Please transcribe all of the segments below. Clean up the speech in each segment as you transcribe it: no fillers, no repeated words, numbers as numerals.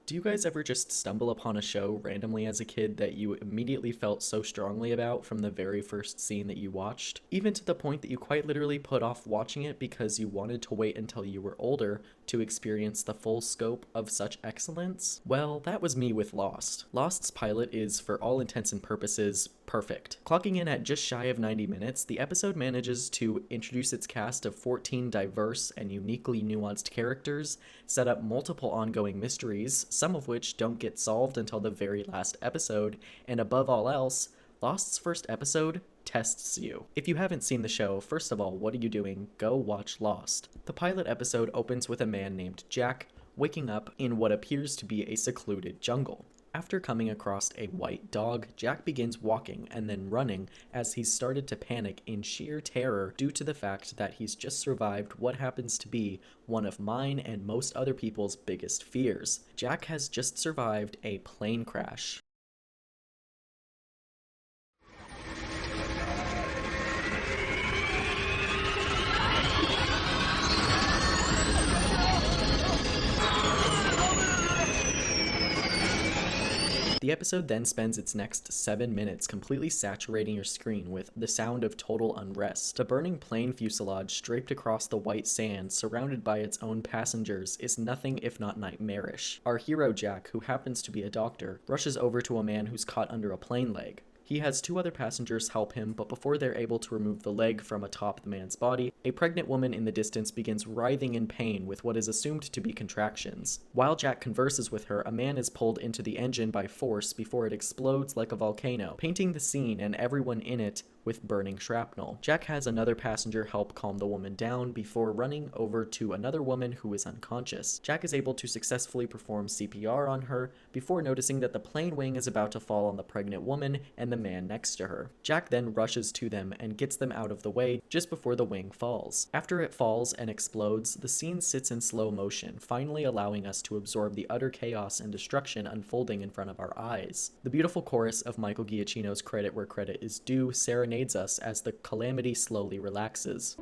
Do you guys ever just stumble upon a show randomly as a kid that you immediately felt so strongly about from the very first scene that you watched? Even to the point that you quite literally put off watching it because you wanted to wait until you were older to experience the full scope of such excellence? Well, that was me with Lost. Lost's pilot is, for all intents and purposes, perfect. Clocking in at just shy of 90 minutes, the episode manages to introduce its cast of 14 diverse and uniquely nuanced characters, set up multiple ongoing mysteries, some of which don't get solved until the very last episode, and above all else, Lost's first episode tests you. If you haven't seen the show, first of all, what are you doing? Go watch Lost. The pilot episode opens with a man named Jack waking up in what appears to be a secluded jungle. After coming across a white dog, Jack begins walking and then running as he's started to panic in sheer terror due to the fact that he's just survived what happens to be one of mine and most other people's biggest fears. Jack has just survived a plane crash. The episode then spends its next 7 minutes completely saturating your screen with the sound of total unrest. The burning plane fuselage draped across the white sand, surrounded by its own passengers, is nothing if not nightmarish. Our hero Jack, who happens to be a doctor, rushes over to a man who's caught under a plane leg. He has 2 other passengers help him, but before they're able to remove the leg from atop the man's body, a pregnant woman in the distance begins writhing in pain with what is assumed to be contractions. While Jack converses with her, a man is pulled into the engine by force before it explodes like a volcano, painting the scene and everyone in it with burning shrapnel. Jack has another passenger help calm the woman down before running over to another woman who is unconscious. Jack is able to successfully perform CPR on her before noticing that the plane wing is about to fall on the pregnant woman and the man next to her. Jack then rushes to them and gets them out of the way just before the wing falls. After it falls and explodes, the scene sits in slow motion, finally allowing us to absorb the utter chaos and destruction unfolding in front of our eyes. The beautiful chorus of Michael Giacchino's Credit Where Credit Is Due serenades us as the calamity slowly relaxes.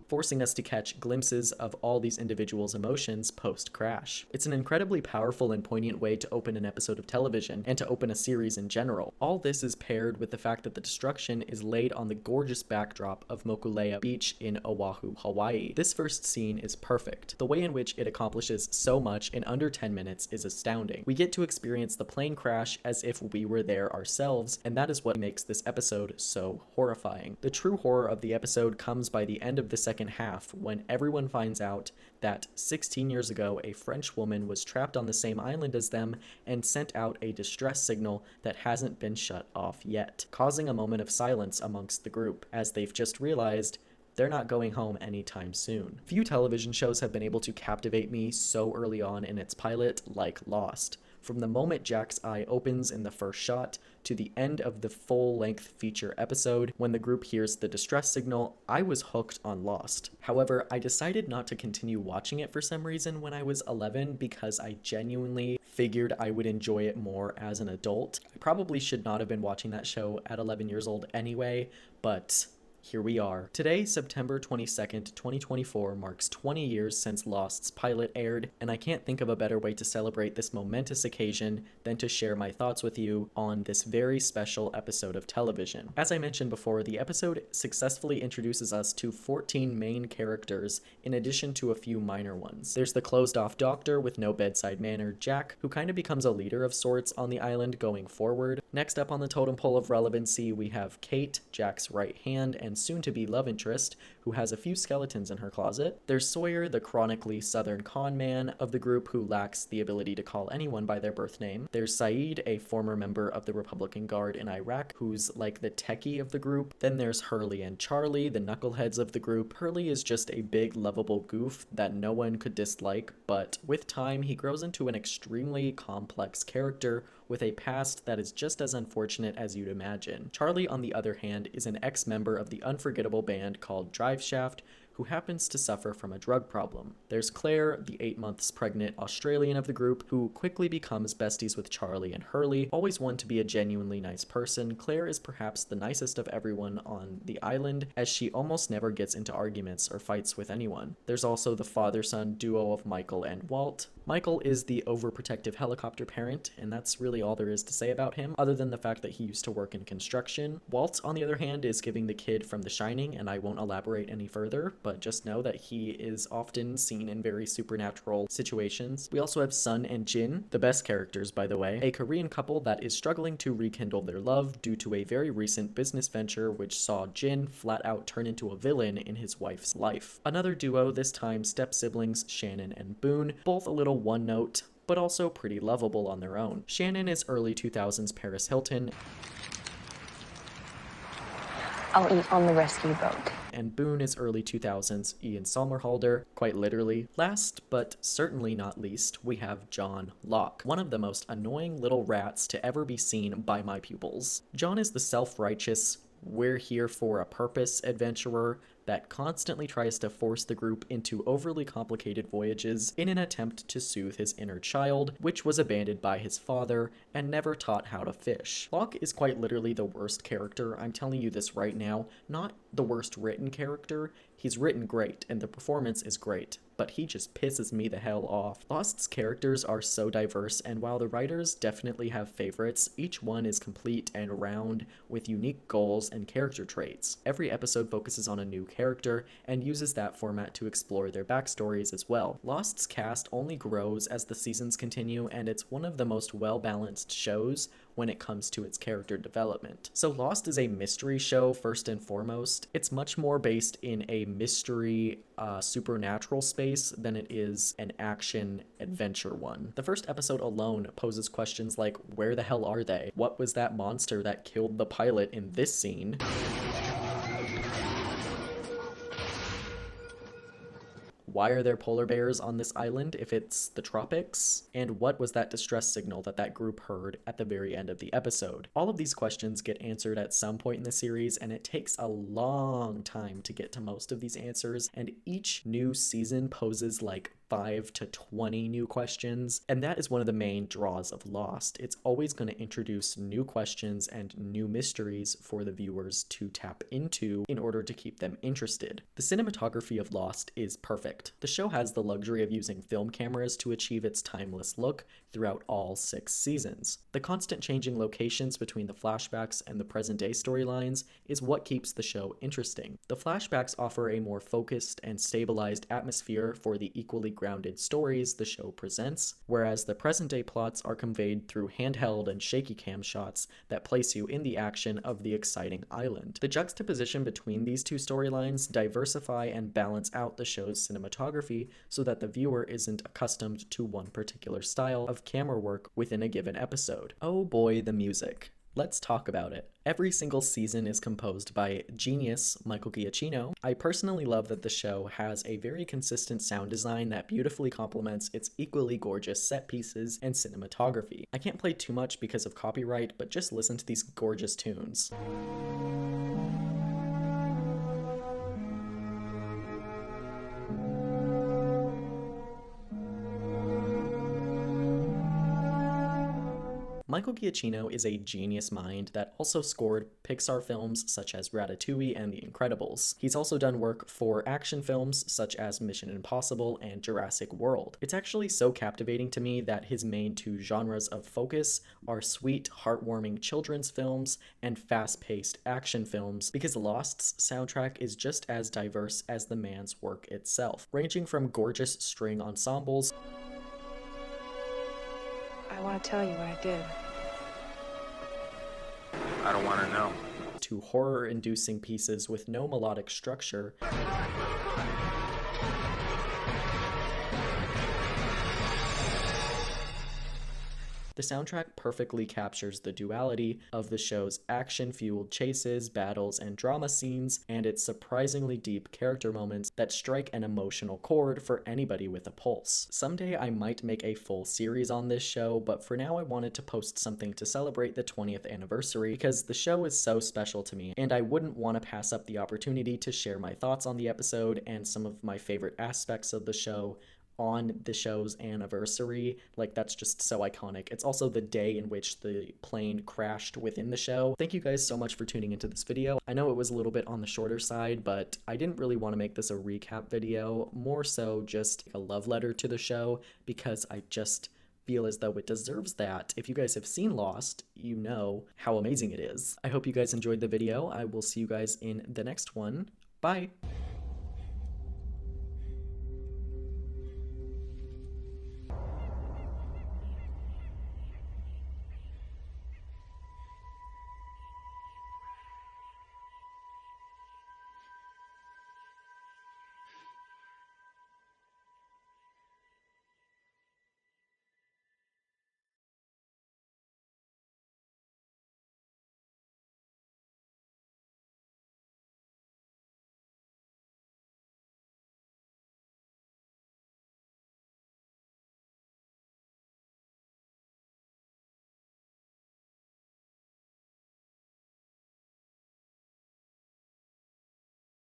Forcing us to catch glimpses of all these individuals' emotions post-crash. It's an incredibly powerful and poignant way to open an episode of television, and to open a series in general. All this is paired with the fact that the destruction is laid on the gorgeous backdrop of Mokulea Beach in Oahu, Hawaii. This first scene is perfect. The way in which it accomplishes so much in under 10 minutes is astounding. We get to experience the plane crash as if we were there ourselves, and that is what makes this episode so horrifying. The true horror of the episode comes by the end of the second half, when everyone finds out that 16 years ago a French woman was trapped on the same island as them and sent out a distress signal that hasn't been shut off yet, causing a moment of silence amongst the group, as they've just realized they're not going home anytime soon. Few television shows have been able to captivate me so early on in its pilot like Lost. From the moment Jack's eye opens in the first shot to the end of the full-length feature episode, when the group hears the distress signal, I was hooked on Lost. However, I decided not to continue watching it for some reason when I was 11 because I genuinely figured I would enjoy it more as an adult. I probably should not have been watching that show at 11 years old anyway, but here we are. Today, September 22nd, 2024, marks 20 years since Lost's pilot aired, and I can't think of a better way to celebrate this momentous occasion than to share my thoughts with you on this very special episode of television. As I mentioned before, the episode successfully introduces us to 14 main characters, in addition to a few minor ones. There's the closed-off doctor with no bedside manner, Jack, who kind of becomes a leader of sorts on the island going forward. Next up on the totem pole of relevancy, we have Kate, Jack's right hand and soon-to-be love interest, who has a few skeletons in her closet. There's Sawyer, the chronically southern con man of the group who lacks the ability to call anyone by their birth name. There's Saeed, a former member of the Republican Guard in Iraq, who's like the techie of the group. Then there's Hurley and Charlie, the knuckleheads of the group. Hurley is just a big, lovable goof that no one could dislike, but with time, he grows into an extremely complex character with a past that is just as unfortunate as you'd imagine. Charlie, on the other hand, is an ex-member of the unforgettable band called Driveshaft, who happens to suffer from a drug problem. There's Claire, the 8 months pregnant Australian of the group, who quickly becomes besties with Charlie and Hurley. Always one to be a genuinely nice person, Claire is perhaps the nicest of everyone on the island, as she almost never gets into arguments or fights with anyone. There's also the father-son duo of Michael and Walt. Michael is the overprotective helicopter parent, and that's really all there is to say about him, other than the fact that he used to work in construction. Walt, on the other hand, is giving the kid from The Shining, and I won't elaborate any further, but just know that he is often seen in very supernatural situations. We also have Sun and Jin, the best characters, by the way, a Korean couple that is struggling to rekindle their love due to a very recent business venture which saw Jin flat out turn into a villain in his wife's life. Another duo, this time step-siblings Shannon and Boone, both a little one-note, but also pretty lovable on their own. Shannon is early 2000s Paris Hilton, I'll eat on the rescue boat. And Boone is early 2000s Ian Somerhalder, quite literally. Last, but certainly not least, we have John Locke, one of the most annoying little rats to ever be seen by my pupils. John is the self-righteous, we're here for a purpose adventurer that constantly tries to force the group into overly complicated voyages in an attempt to soothe his inner child, which was abandoned by his father and never taught how to fish. Locke is quite literally the worst character, I'm telling you this right now, not the worst written character. He's written great, and the performance is great, but he just pisses me the hell off. Lost's characters are so diverse, and while the writers definitely have favorites, each one is complete and round with unique goals and character traits. Every episode focuses on a new character and uses that format to explore their backstories as well. Lost's cast only grows as the seasons continue, and it's one of the most well-balanced shows when it comes to its character development. So Lost is a mystery show first and foremost. It's much more based in a mystery supernatural space than it is an action adventure one. The first episode alone poses questions like, where the hell are they? What was that monster that killed the pilot in this scene? Why are there polar bears on this island if it's the tropics? And what was that distress signal that group heard at the very end of the episode? All of these questions get answered at some point in the series, and it takes a long time to get to most of these answers, and each new season poses like 5 to 20 new questions, and that is one of the main draws of Lost. It's always going to introduce new questions and new mysteries for the viewers to tap into in order to keep them interested. The cinematography of Lost is perfect. The show has the luxury of using film cameras to achieve its timeless look throughout all 6 seasons. The constant changing locations between the flashbacks and the present-day storylines is what keeps the show interesting. The flashbacks offer a more focused and stabilized atmosphere for the equally grounded stories the show presents, whereas the present-day plots are conveyed through handheld and shaky cam shots that place you in the action of the exciting island. The juxtaposition between these two storylines diversify and balance out the show's cinematography so that the viewer isn't accustomed to one particular style of camera work within a given episode. Oh boy, the music. Let's talk about it. Every single season is composed by genius Michael Giacchino. I personally love that the show has a very consistent sound design that beautifully complements its equally gorgeous set pieces and cinematography. I can't play too much because of copyright, but just listen to these gorgeous tunes. Michael Giacchino is a genius mind that also scored Pixar films such as Ratatouille and The Incredibles. He's also done work for action films such as Mission Impossible and Jurassic World. It's actually so captivating to me that his main 2 genres of focus are sweet, heartwarming children's films and fast-paced action films, because Lost's soundtrack is just as diverse as the man's work itself, ranging from gorgeous string ensembles. I want to tell you what I did. I don't want to know. To horror-inducing pieces with no melodic structure. The The soundtrack perfectly captures the duality of the show's action-fueled chases, battles, and drama scenes, and its surprisingly deep character moments that strike an emotional chord for anybody with a pulse. Someday I might make a full series on this show, but for now I wanted to post something to celebrate the 20th anniversary because the show is so special to me, and I wouldn't want to pass up the opportunity to share my thoughts on the episode and some of my favorite aspects of the show on the show's anniversary. Like, that's just so iconic. It's also the day in which the plane crashed within the show. Thank you guys so much for tuning into this video. I know it was a little bit on the shorter side, but I didn't really want to make this a recap video, more so just a love letter to the show, because I just feel as though it deserves that. If you guys have seen Lost, you know how amazing it is. I hope you guys enjoyed the video. I will see you guys in the next one. Bye!